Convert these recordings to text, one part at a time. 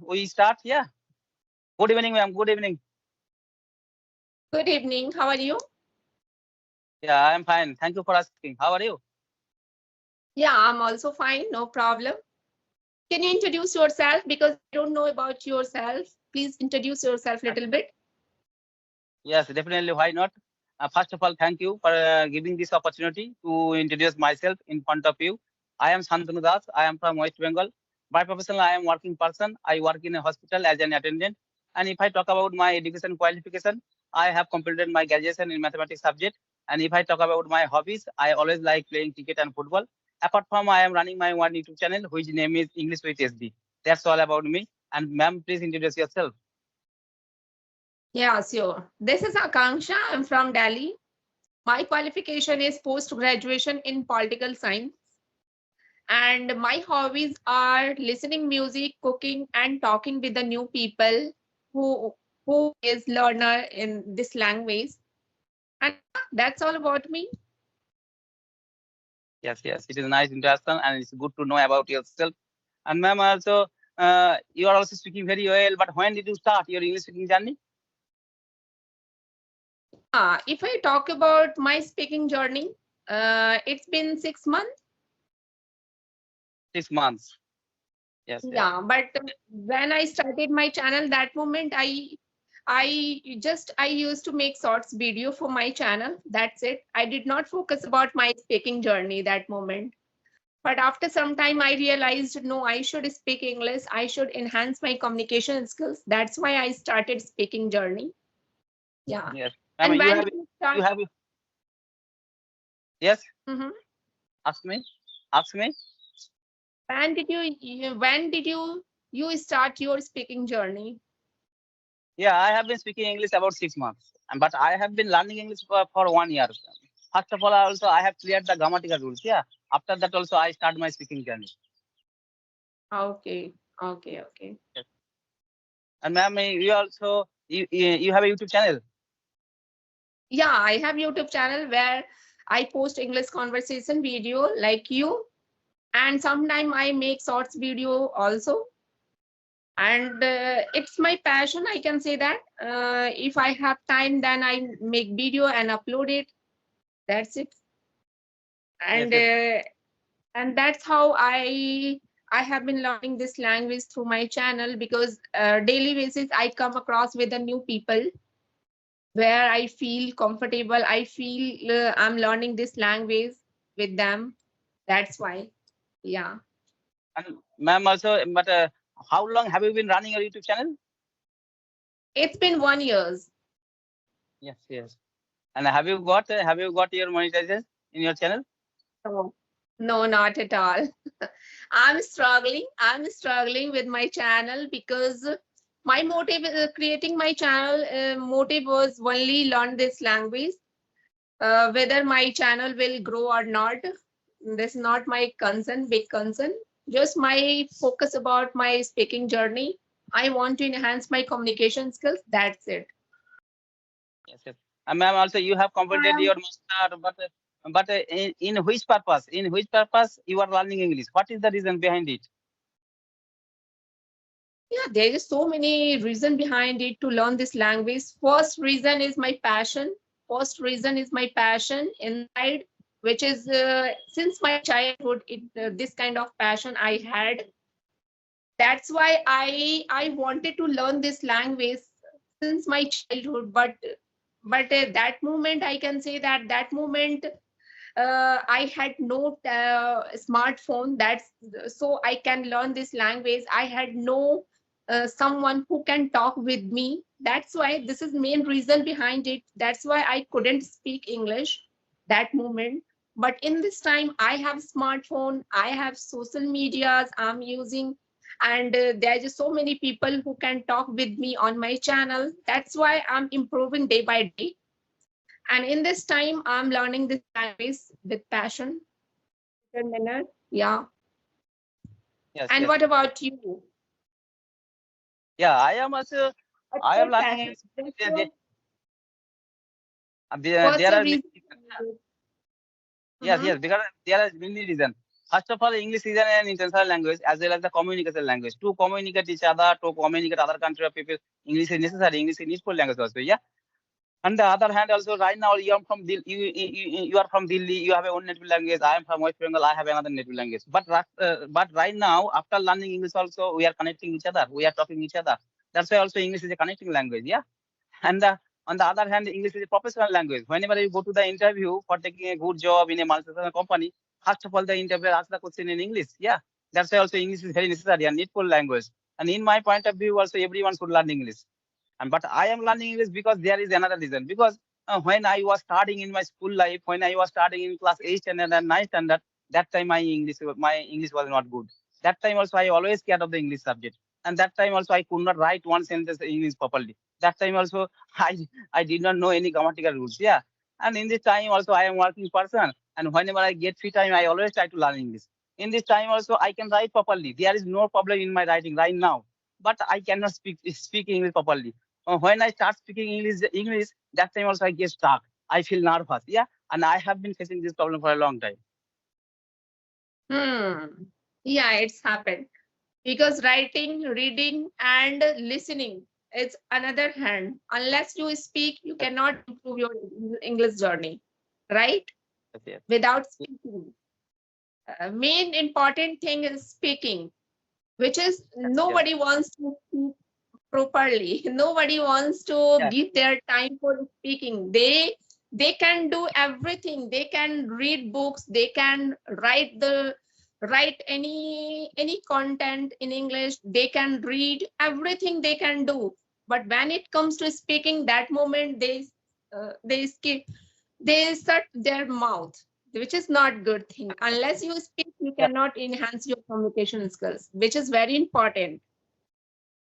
We start, yeah. Good evening, ma'am. Good evening. Good evening. How are you? Yeah, I am fine. Thank you for asking. How are you? Yeah, I'm also fine. No problem. Can you introduce yourself? Because I don't know about yourself. Please introduce yourself a little bit. Yes, definitely. Why not? First of all, thank you for giving this opportunity to introduce myself in front of you. I am Shantanu Das. I am from West Bengal. By profession, I am working person. I work in a hospital as an attendant. And if I talk about my education qualification, I have completed my graduation in mathematics subject. And if I talk about my hobbies, I always like playing cricket and football. Apart from, I am running my one YouTube channel, which name is English with SD. That's all about me. And ma'am, please introduce yourself. Yeah, sure. This is Akanksha. I'm from Delhi. My qualification is post graduation in political science. And my hobbies are listening music, cooking, and talking with the new people who who is learner in this language. And that's all about me. Yes, yes, it is a nice introduction, and it's good to know about yourself. And ma'am, also, you are also speaking very well. But when did you start your English speaking journey? If I talk about my speaking journey, it's been 6 months. 6 months. Yes, yes. Yeah, but when I started my channel, that moment I used to make shorts video for my channel. That's it. I did not focus about my speaking journey that moment. But after some time, I realized no, I should speak English. I should enhance my communication skills. That's why I started speaking journey. Yeah. Yes, ma'am, And you when have did you start? you have yes. Mhm. Ask me, ask me. When did you start your speaking journey? Yeah, I have been speaking English about 6 months, but I have been learning English for 1 year. First of all, also I have cleared the grammatical rules. Yeah. After that, also I start my speaking journey. Okay, okay. Yes. And ma'am, you also you have a YouTube channel. Yeah, I have YouTube channel where I post English conversation video like you, and sometime I make shorts video also. And it's my passion. I can say that if I have time, then I make video and upload it. That's it. Yes, And yes. uh, and that's how I have been learning this language through my channel because daily basis I come across with the new people where I feel comfortable. I feel I'm learning this language with them. That's why. Yeah. And ma'am, also, but how long have you been running your YouTube channel? It's been 1 years. Yes, yes. And have you got your monetization in your channel? No, no, not at all. I'm struggling. I'm struggling with my channel because my motive creating my channel motive was only learn this language. Whether my channel will grow or not, this is not my concern, big concern. Just my focus about my speaking journey. I want to enhance my communication skills. That's it. Yes, yes. And ma'am, also you have I completed am your master, but in which purpose? In which purpose you are learning English? What is the reason behind it? Yeah, there is so many reason behind it to learn this language. First reason is my passion. First reason is my passion inside, which is since my childhood. This kind of passion I had. That's why I wanted to learn this language since my childhood. But that moment I can say that that moment I had no smartphone. That's so I can learn this language. I had no someone who can talk with me. That's why this is main reason behind it. That's why I couldn't speak English that moment. But in this time, I have smartphone. I have social medias. I'm using, and there are just so many people who can talk with me on my channel. That's why I'm improving day by day, and in this time, I'm learning this language with passion. Yeah. Yes, And yes. what about you? Yeah, I am also. What's I am your learning passion? English. There, there, What's there your are many reason reasons. behind it? Yes, Mhm. yes. Because there are many reasons. First of all, English is an international language as well as the communication language. To communicate each other, to communicate other country of people, English is necessary. English is useful language also. Yeah. On the other hand, also right now you are from you are from Delhi. You have your own native language. I am from West Bengal. I have another native language. But right now, after learning English, also we are connecting each other. We are talking each other. That's why also English is a connecting language. Yeah. And on the other hand, English is a professional language. Whenever you go to the interview for taking a good job in a multinational company, first of all, the interviewer asks the question in English. Yeah, that's why also English is very necessary and needful language. And in my point of view, also everyone should learn English. And but I am learning English because there is another reason. Because when I was starting in my school life, when I was starting in class 8 standard and 9 standard, that time my English was not good. That time also I always scared of the English subject. And that time also I could not write one sentence in English properly. That time also I I did not know any grammatical rules. Yeah. And in this time also I am working person. And whenever I get free time, I always try to learn English. In this time also I can write properly. There is no problem in my writing right now. But I cannot speak English properly. When I start speaking English, that time also I get stuck. I feel nervous. Yeah. And I have been facing this problem for a long time. Hmm. Yeah, it's happened. Because writing, reading, and listening is another hand. Unless you speak, you cannot improve your English journey, right? Yes, yes, Without speaking. Main important thing is speaking, which is yes, yes. nobody wants to speak properly. Nobody wants to Yes, give their time for speaking. They can do everything. They can read books. They can write any content in English. They can read everything they can do. But when it comes to speaking, that moment they skip, they shut their mouth, which is not good thing. Unless you speak, you yes, cannot enhance your communication skills, which is very important.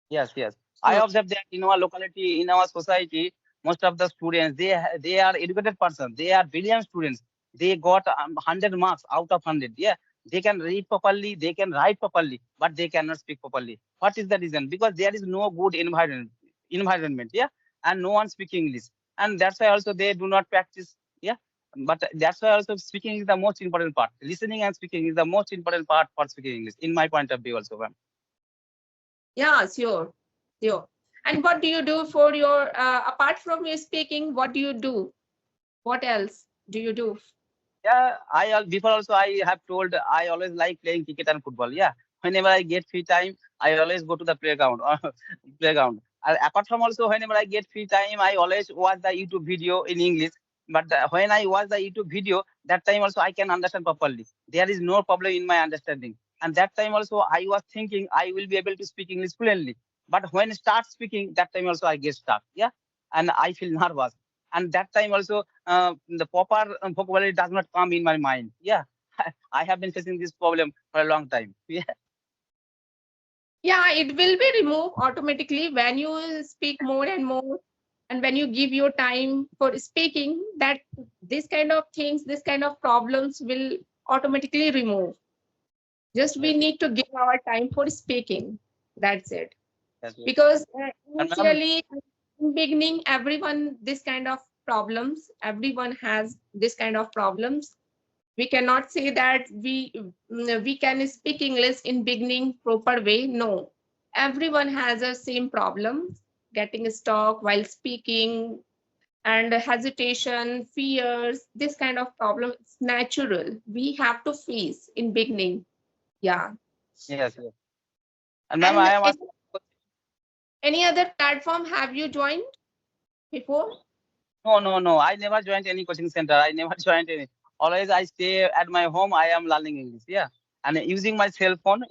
yes, yes. I So observe that in our locality, in our society, most of the students they are educated persons. They are brilliant students. They got 100 marks out of 100. Yeah, they can read properly, they can write properly, but they cannot speak properly. What is the reason? Because there is no good environment. Yeah, and no one speaks English, and that's why also they do not practice. Yeah, but that's why also speaking is the most important part. Listening and speaking is the most important part for speaking English, in my point of view also, ma'am. yeah, sure, sure. And what do you do for your apart from your speaking? What do you do? What else do you do? Yeah, before also I have told I always like playing cricket and football. Yeah, whenever I get free time, I always go to the playground. Playground. Apart from also whenever I get free time, I always watch the YouTube video in English. But when I watch the YouTube video, that time also I can understand properly. There is no problem in my understanding. And that time also I was thinking I will be able to speak English fluently. But when I start speaking, that time also I get stuck. Yeah, and I feel nervous. And that time also the proper vocabulary does not come in my mind. Yeah, I have been facing this problem for a long time. Yeah, Yeah, it will be removed automatically when you speak more and more, and when you give your time for speaking. That this kind of things, this kind of problems will automatically remove. Just we yes, yes, need to give our time for speaking. That's it. yes, yes. Because And ma'am, initially in beginning everyone this kind of problems, everyone has this kind of problems. We cannot say that we can speak English in beginning proper way. No, everyone has a same problem, getting stuck while speaking, and hesitation, fears. This kind of problem is natural, we have to face in beginning. Yeah. yes, yes. And ma'am, And I am asking. any other platform have you joined before? No, no, no. I never joined any coaching center. I never joined any. Always I stay at my home. I am learning English. Yeah, and using my cell phone,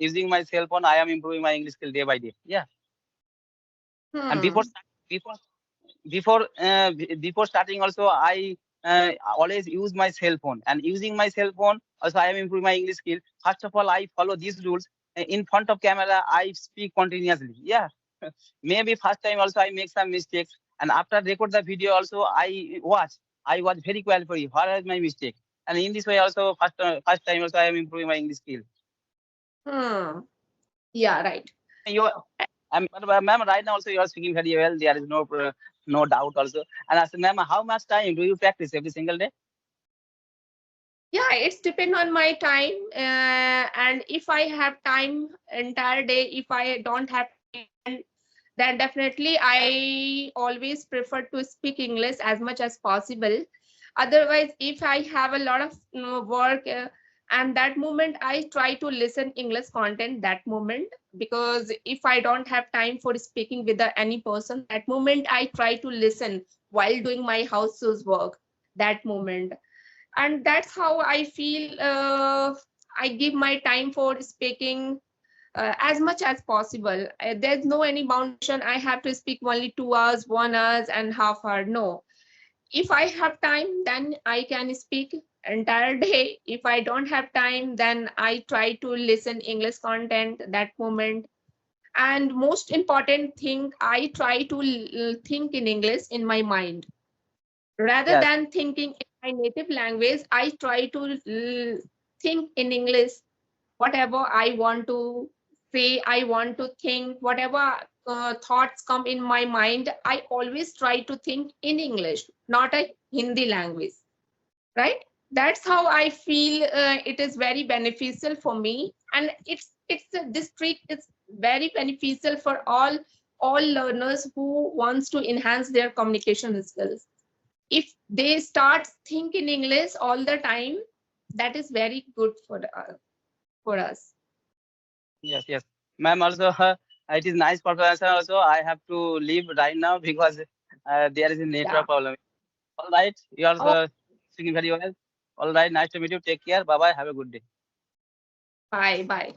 I am improving my English skill day by day. Yeah, and Hmm. before before starting also I always use my cell phone, and using my cell phone also I am improving my English skill. First of all, I follow these rules. In front of camera I speak continuously. Yeah, maybe first time also I make some mistakes, and after record the video also I was very carefully where is my mistake. And in this way also first time also I am improving my English skill. Hmm. Yeah, right. You but, ma'am, right now also you are speaking very well. There is no doubt also. And I said, ma'am, how much time do you practice every single day? Yeah, it's depend on my time, and if I have time entire day, if I don't have time, then definitely I always prefer to speak English as much as possible. Otherwise, if I have a lot of work, and that moment I try to listen English content that moment, because if I don't have time for speaking with any person, that moment I try to listen while doing my house's work that moment. And that's how I feel, I give my time for speaking as much as possible. There's no any foundation I have to speak only 2 hours, 1 hours and half hour. No, if I have time, then I can speak entire day. If I don't have time, then I try to listen English content that moment. And most important thing, I try to think in English in my mind rather Yes, than thinking in my native language. I try to think in English. Whatever I want to say, I want to think, whatever thoughts come in my mind, I always try to think in English, not a Hindi language, right? That's how I feel it is very beneficial for me. And this trick is very beneficial for all learners who wants to enhance their communication skills. If they start thinking English all the time, that is very good for us. yes, yes. Ma'am, also, it is nice performance. Also, I have to leave right now because there is a Yeah. network problem. All right, you are Oh, speaking very well. All right, nice to meet you. Take care. Bye bye. Have a good day. bye bye.